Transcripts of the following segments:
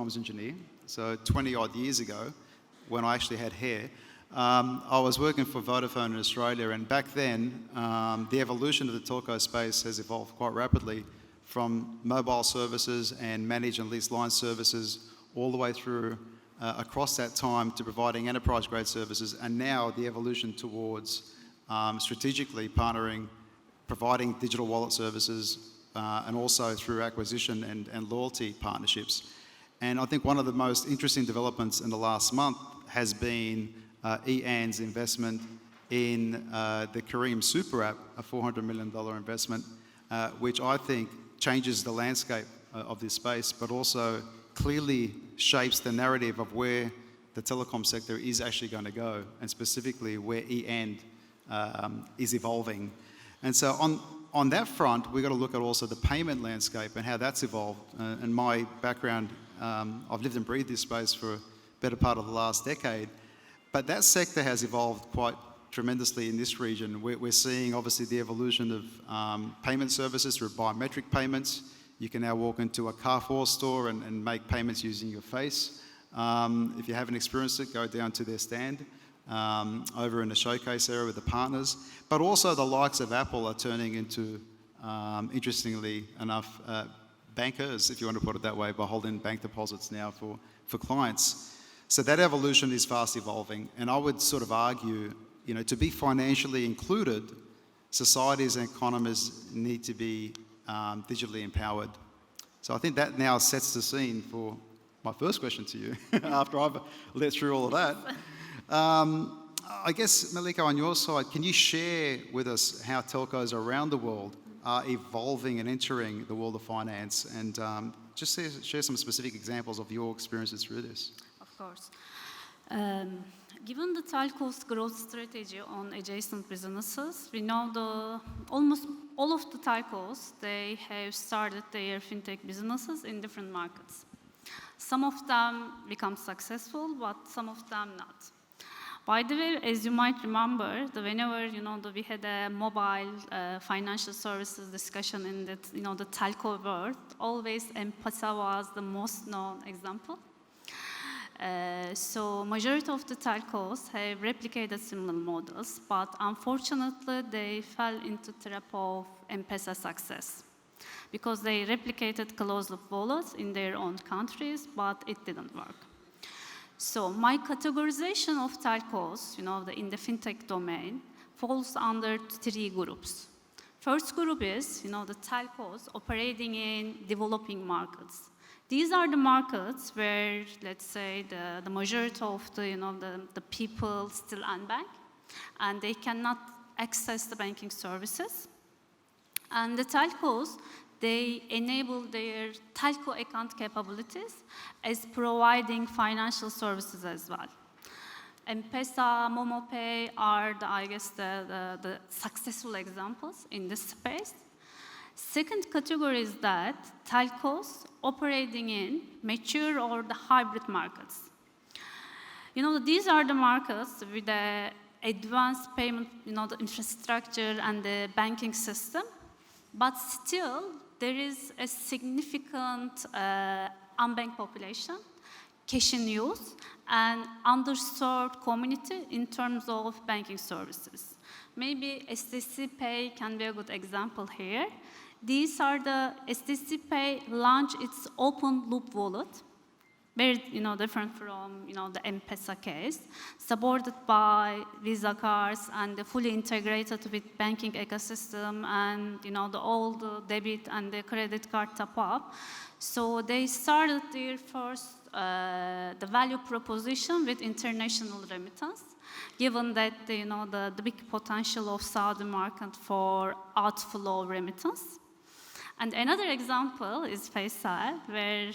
telecoms engineer. So 20 odd years ago, when I actually had hair, I was working for Vodafone in Australia, and back then, the evolution of the telco space has evolved quite rapidly from mobile services and managed and leased line services all the way through across that time to providing enterprise-grade services, and now the evolution towards strategically partnering, providing digital wallet services, and also through acquisition and loyalty partnerships. And I think one of the most interesting developments in the last month has been IAN's investment in the Careem Super App, a $400 million investment, which I think changes the landscape of this space, but also clearly shapes the narrative of where the telecom sector is actually going to go, and specifically where IAN is evolving. And so on that front, we've got to look at also the payment landscape and how that's evolved. And my background, I've lived and breathed this space for a better part of the last decade. But that sector has evolved quite tremendously in this region. We're seeing obviously the evolution of payment services through biometric payments. You can now walk into a Carrefour store and make payments using your face. If you haven't experienced it, go down to their stand over in the showcase area with the partners. But also the likes of Apple are turning into, interestingly enough, bankers, if you want to put it that way, by holding bank deposits now for clients. So that evolution is fast evolving, and I would sort of argue, to be financially included, societies and economies need to be digitally empowered. So I think that now sets the scene for my first question to you, after I've let through all of that. I guess, Melike, on your side, can you share with us how telcos around the world are evolving and entering the world of finance, and just share some specific examples of your experiences through this? Of course. Given the telcos' growth strategy on adjacent businesses, we know almost all of the telcos, they have started their fintech businesses in different markets. Some of them become successful, but some of them not. By the way, as you might remember, whenever we had a mobile financial services discussion in the telco world, always M-Pesa was the most known example. So majority of the telcos have replicated similar models, but unfortunately they fell into the trap of M-Pesa success because they replicated closed-loop wallets in their own countries, but it didn't work. So my categorization of telcos, in the fintech domain, falls under 3 groups. First group is, the telcos operating in developing markets. These are the markets where, let's say, the majority of the people still unbanked, and they cannot access the banking services. And the telcos, they enable their telco account capabilities as providing financial services as well. M-Pesa, MomoPay are, the successful examples in this space. Second category is that telcos operating in mature or the hybrid markets. These are the markets with the advanced payment, the infrastructure and the banking system, but still there is a significant unbanked population, cash in use, and underserved community in terms of banking services. Maybe STC Pay can be a good example here. These are the STC Pay launched its open loop wallet, very different from the M-Pesa case, supported by Visa cards and fully integrated with banking ecosystem and all the debit and the credit card top up. So they started their first the value proposition with international remittance, given that the big potential of Saudi market for outflow remittance. And another example is Fireside, where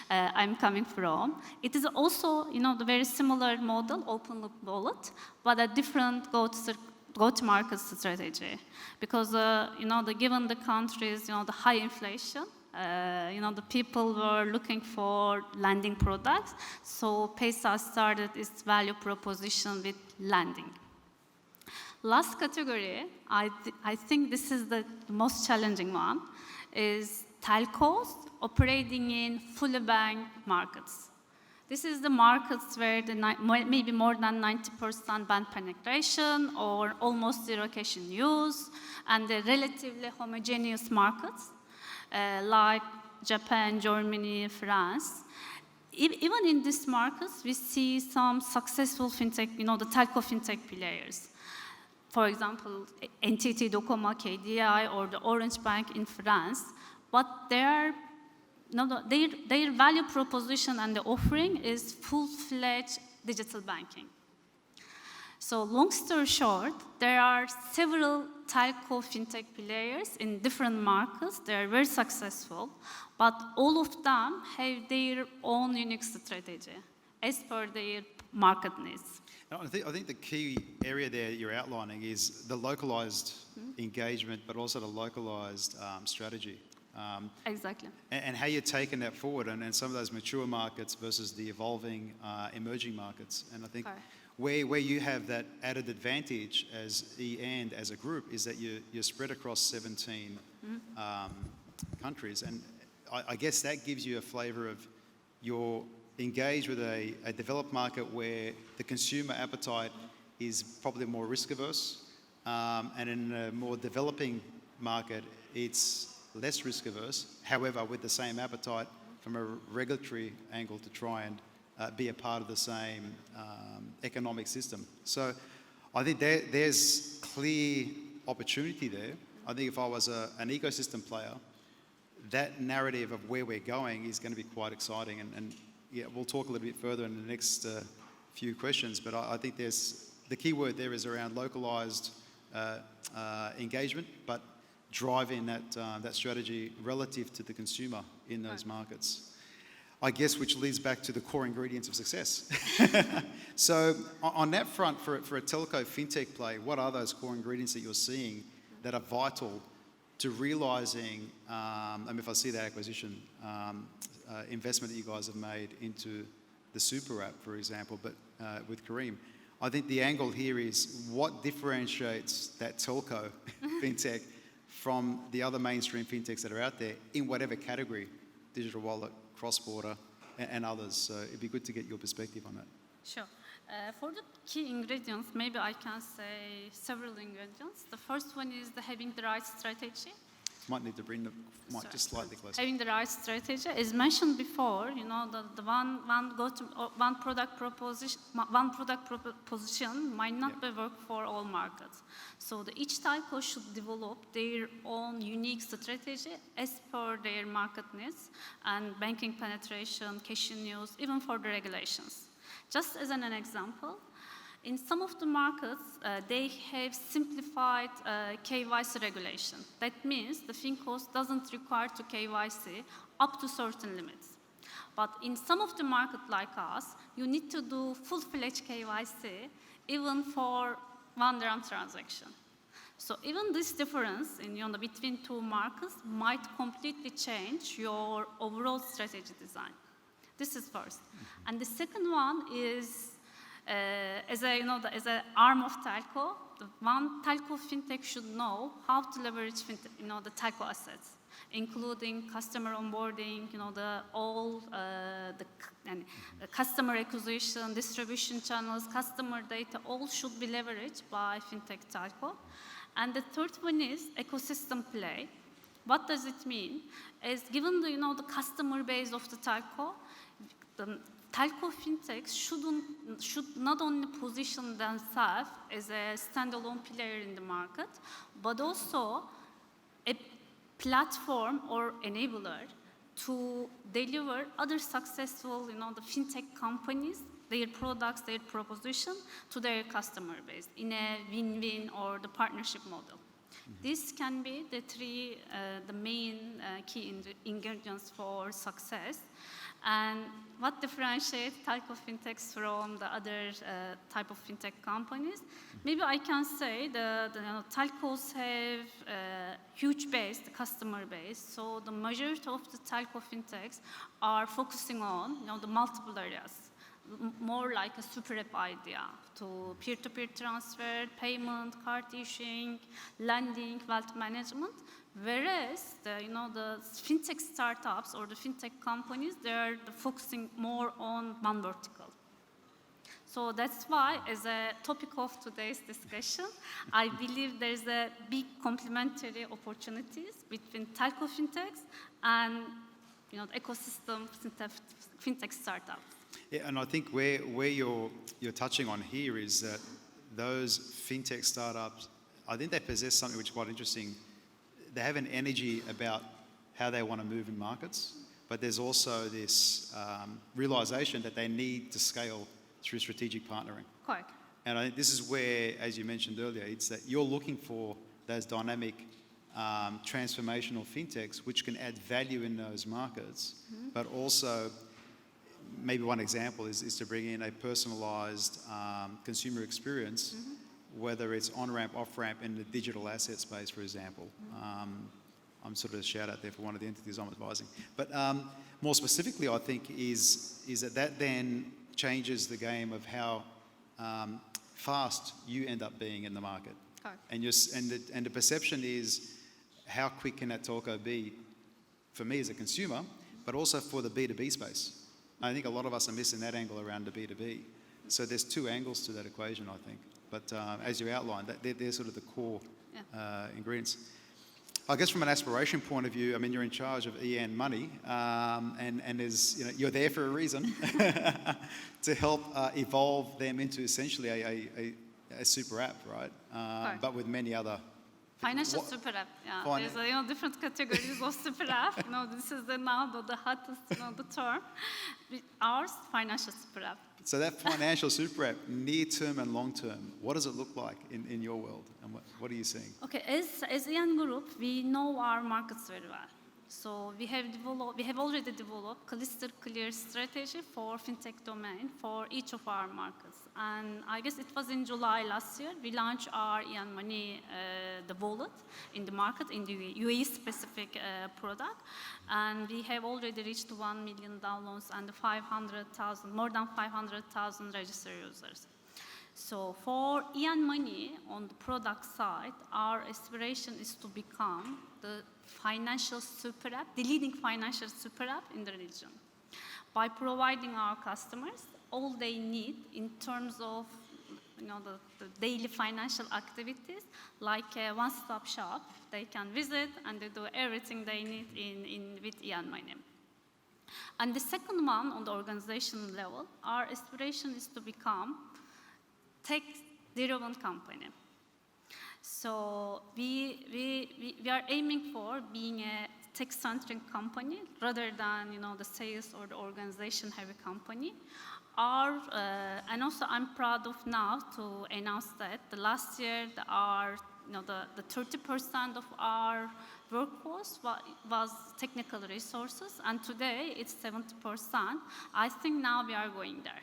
I'm coming from. It is also, the very similar model, open loop wallet, but a different go-to-market strategy. Because, given the countries, the high inflation, the people were looking for lending products. So Pesa started its value proposition with lending. Last category, I think this is the most challenging one, is telcos operating in fully banked markets. This is the markets where maybe more than 90% bank penetration or almost zero cash in use, and the relatively homogeneous markets like Japan, Germany, France. Even in these markets, we see some successful fintech, the telco fintech players. For example, NTT Docomo, KDI, or the Orange Bank in France. But their value proposition and the offering is full-fledged digital banking. So long story short, there are several telco fintech players in different markets. They are very successful, but all of them have their own unique strategy as per their market needs. I think the key area there you're outlining is the localized engagement, but also the localized strategy. Exactly. And how you're taking that forward, and some of those mature markets versus the evolving emerging markets. And I think where you have that added advantage as and as a group is that you're spread across 17 countries. And I guess that gives you a flavor of you're engaged with a developed market where the consumer appetite is probably more risk averse. And in a more developing market, it's less risk averse, however, with the same appetite from a regulatory angle to try and be a part of the same economic system. So I think there's clear opportunity there. I think if I was an ecosystem player, that narrative of where we're going is going to be quite exciting. And yeah, we'll talk a little bit further in the next few questions, but I think the key word there is around localized engagement, but driving that strategy relative to the consumer in those markets. I guess which leads back to the core ingredients of success. So on that front, for a telco fintech play, what are those core ingredients that you're seeing that are vital to realising, if I see that acquisition investment that you guys have made into the super app, for example, but with Kareem, I think the angle here is what differentiates that telco fintech from the other mainstream fintechs that are out there in whatever category, digital wallet, cross-border, and others. So it'd be good to get your perspective on that. Sure. For the key ingredients, maybe I can say several ingredients. The first one is having the right strategy. Might need to bring the mic just slightly closer. Having the right strategy, as mentioned before, the one product proposition might not be work for all markets. So each telco should develop their own unique strategy as per their market needs and banking penetration, cash in use, even for the regulations. Just as an example, in some of the markets, they have simplified KYC regulation. That means the FinCos doesn't require to KYC up to certain limits. But in some of the markets like us, you need to do full-fledged KYC even for $1 transaction. So even this difference between two markets might completely change your overall strategy design. This is first. And the second one is as an arm of telco, the one telco fintech should know how to leverage the telco assets, including customer onboarding, the customer acquisition, distribution channels, customer data, all should be leveraged by fintech telco. And the third one is ecosystem play. What does it mean? Is given the customer base of the telco, the telco fintechs should not only position themselves as a standalone player in the market, but also a platform or enabler to deliver other successful, the fintech companies, their products, their proposition to their customer base in a win-win or the partnership model. This can be the main key ingredients for success. And what differentiates telco fintechs from the other type of fintech companies? Maybe I can say the telcos have a huge base, the customer base. So the majority of the telco fintechs are focusing on the multiple areas, more like a super app idea to peer-to-peer transfer, payment, card issuing, lending, wealth management. Whereas the fintech startups or the fintech companies, they're focusing more on one vertical. So that's why, as a topic of today's discussion, I believe there's a big complementary opportunities between telco fintechs and the ecosystem fintech startups. Yeah, and I think where you're touching on here is that those fintech startups, I think they possess something which is quite interesting. They have an energy about how they want to move in markets, but there's also this realization that they need to scale through strategic partnering. Correct. And I think this is where, as you mentioned earlier, it's that you're looking for those dynamic, transformational fintechs which can add value in those markets, but also, maybe one example is to bring in a personalized consumer experience, whether it's on-ramp, off-ramp in the digital asset space, for example. I'm sort of a shout out there for one of the entities I'm advising. But more specifically, I think, is that then changes the game of how fast you end up being in the market. Correct. And the perception is, how quick can that telco be for me as a consumer, but also for the B2B space? I think a lot of us are missing that angle around the B2B. So there's two angles to that equation, I think. But as you outlined, they're sort of the core ingredients. I guess from an aspiration point of view, I mean, you're in charge of IAnMoney, and there's, you're there for a reason to help evolve them into essentially a super app, right? But with many other financial super app. Yeah, there's different categories of super app. This is now the hottest the term. Ours, financial super app. So that financial super app, near term and long term, what does it look like in your world, and what are you seeing? Okay, as Ian Group, we know our markets very well. So we have already developed crystal clear strategy for fintech domain for each of our markets. And I guess it was in July last year we launched our IAnMoney, the wallet in the market, in the UAE specific product, and we have already reached 1 million downloads and more than 500,000 registered users. So for IAnMoney, on the product side, our aspiration is to become the financial super app, the leading financial super app in the region, by providing our customers all they need in terms of the daily financial activities, like a one-stop shop. They can visit and they do everything they need with IAnMoney. And the second one, on the organizational level, our aspiration is to become tech-driven company. So we are aiming for being a tech-centric company rather than the sales or the organization-heavy company. And also I'm proud of now to announce that the last year the 30% of our workforce was technical resources, and today it's 70%. I think now we are going there.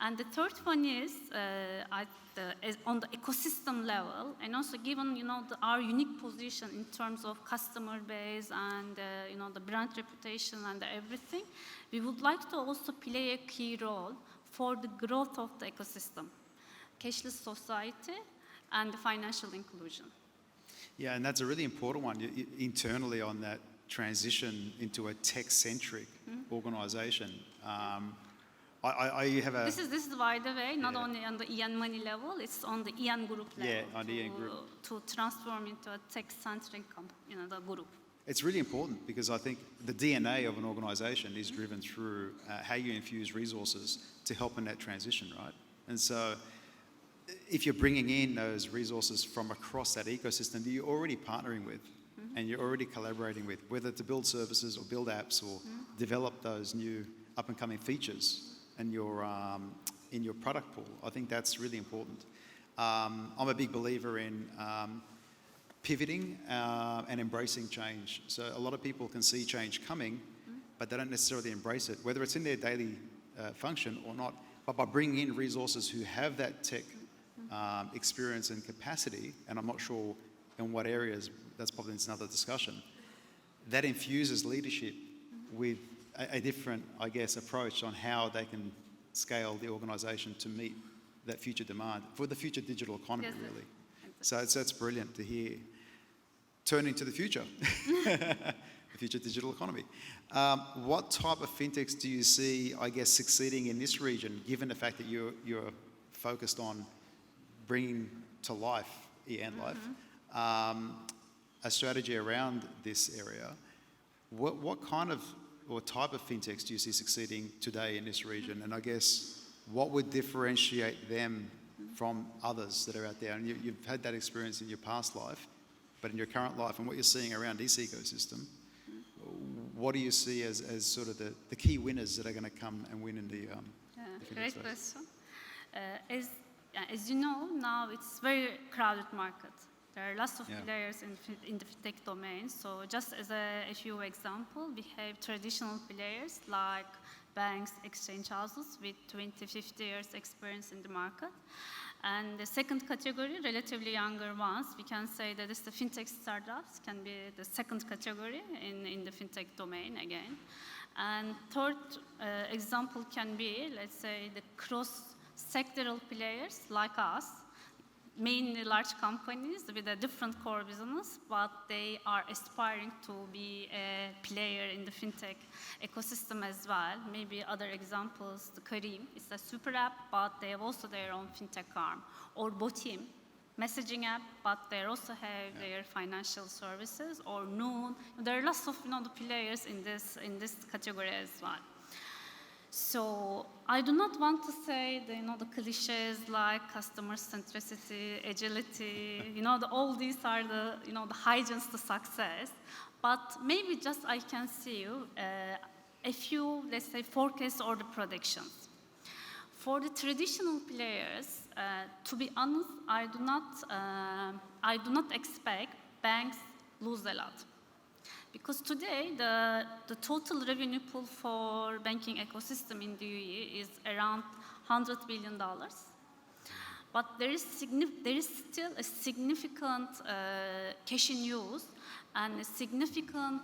And the third one is on the ecosystem level, and also given our unique position in terms of customer base and the brand reputation and everything, we would like to also play a key role for the growth of the ecosystem, cashless society, and the financial inclusion. Yeah, and that's a really important one internally on that transition into a tech-centric organization. I have a... This is, by the way, not only on the IAnMoney level, it's on the Ian Group level. Yeah, on the Ian Group. To transform into a tech-centric the group. It's really important because I think the DNA of an organization is driven through how you infuse resources to help in that transition, right? And so if you're bringing in those resources from across that ecosystem that you're already partnering with and you're already collaborating with, whether to build services or build apps or develop those new up-and-coming features in your product pool, I think that's really important. I'm a big believer in pivoting and embracing change. So a lot of people can see change coming, but they don't necessarily embrace it, whether it's in their daily function or not. But by bringing in resources who have that tech experience and capacity, and I'm not sure in what areas, that's probably another discussion, that infuses leadership with a different, I guess, approach on how they can scale the organisation to meet that future demand for the future digital economy, Yes, really. yes. So it's brilliant to hear. Turning to the future, the future digital economy. What type of fintechs do you see, I guess, succeeding in this region, given the fact that you're focused on bringing to life, Life, a strategy around this area? What kind of or type of fintechs do you see succeeding today in this region? And I guess what would differentiate them from others that are out there? And you've had that experience in your past life, but in your current life and what you're seeing around this ecosystem, what do you see as sort of the key winners that are going to come and win in the Great space? question. As you know, now it's very crowded market. There are lots of players in the fintech domain. So just as a few examples, we have traditional players like banks, exchange houses with 20, 50 years experience in the market. And the second category, relatively younger ones, we can say that it's the fintech startups, can be the second category in the fintech domain again. And third example can be, let's say, the cross-sectoral players like us, mainly large companies with a different core business, but they are aspiring to be a player in the fintech ecosystem as well. Maybe other examples, the Karim, it's a super app, but they have also their own fintech arm. Or Botim, messaging app, but they also have their financial services. Or Noon, there are lots of the players in this category as well. So I do not want to say the cliches like customer centricity, agility, all these are the hygienes to success. But maybe just I can see a few, let's say, forecasts or the predictions. For the traditional players, to be honest, I do not expect banks lose a lot. Because today, the total revenue pool for banking ecosystem in the UAE is around $100 billion. But there is still a significant cash in use and a significant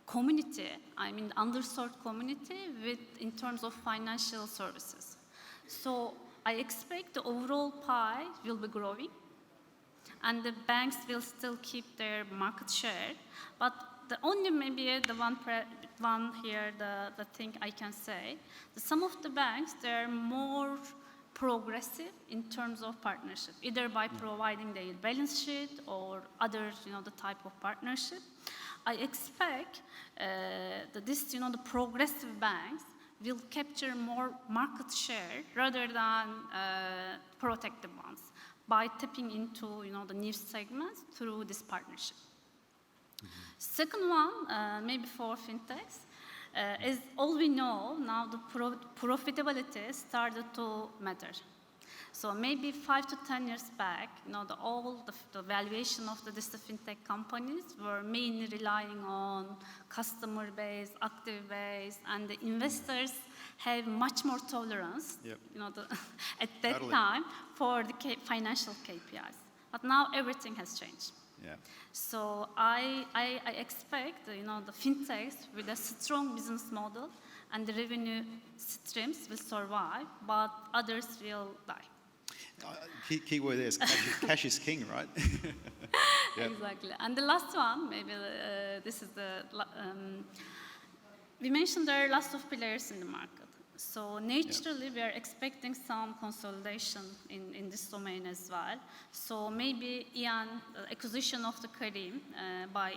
community, underserved community in terms of financial services. So I expect the overall pie will be growing, and the banks will still keep their market share. But the only maybe the one here, the thing I can say, some of the banks, they're more progressive in terms of partnership, either by providing their balance sheet or other, the type of partnership. I expect that the progressive banks will capture more market share rather than protective ones, by tapping into the new segments through this partnership. Second one, maybe for fintechs, is all we know now the profitability started to matter. So maybe 5 to 10 years back, the valuation of the fintech companies were mainly relying on customer base, active base, and the investors have much more tolerance, at that time for the financial KPIs. But now everything has changed. Yeah. So I expect the fintechs with a strong business model and the revenue streams will survive, but others will die. Key word there is cash is king, right? Yep. Exactly. And the last one, maybe this is we mentioned there are lots of players in the market. So naturally, we are expecting some consolidation in this domain as well. So maybe acquisition of the Karim by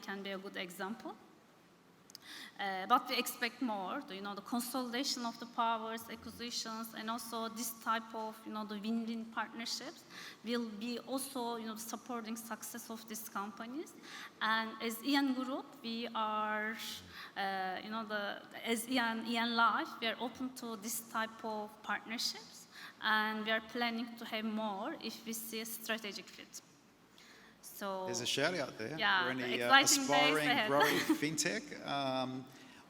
can be a good example. But we expect more, the consolidation of the powers, acquisitions, and also this type of, the win-win partnerships will be also, supporting success of these companies. And as Group, we are, as Life, we are open to this type of partnerships, and we are planning to have more if we see a strategic fit. So there's a shout out there yeah, for any aspiring, growing fintech.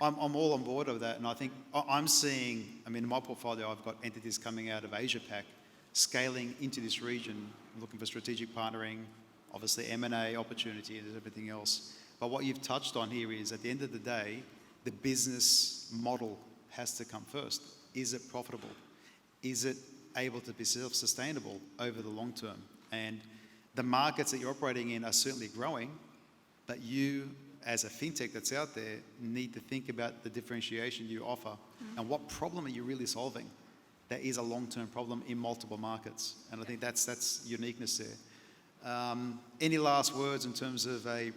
I'm all on board of that, and I think I'm seeing, in my portfolio, I've got entities coming out of Asia Pac, scaling into this region, looking for strategic partnering, obviously M&A opportunities and everything else. But what you've touched on here is, at the end of the day, the business model has to come first. Is it profitable? Is it able to be self-sustainable over the long term? And the markets that you're operating in are certainly growing, but you, as a fintech that's out there, need to think about the differentiation you offer and what problem are you really solving that is a long-term problem in multiple markets. And I think that's uniqueness there. Any last words in terms of a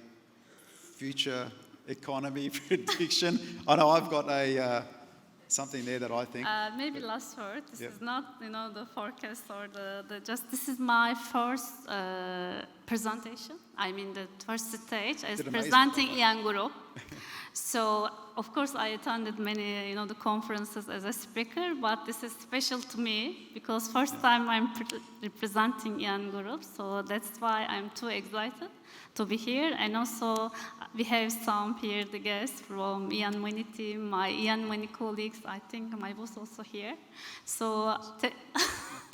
future economy prediction? I know I've got something there that I think. Maybe last word. This is not, the forecast or the just. This is my first presentation. I mean, the first stage as presenting IAN Group. So, of course, I attended many, the conferences as a speaker, but this is special to me because first time I'm representing IAN Group. So that's why I'm too excited to be here. And also, we have some here, the guests from IAN Money team, my IAN Money colleagues. I think my boss also here. So.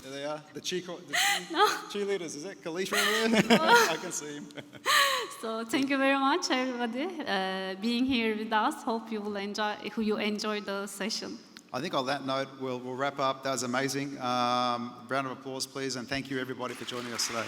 There they are, the cheerleaders. Is that Kalish over there? I can see him. So thank you very much, everybody, being here with us. Hope you will enjoy the session. I think on that note, we'll wrap up. That was amazing. Round of applause, please, and thank you, everybody, for joining us today.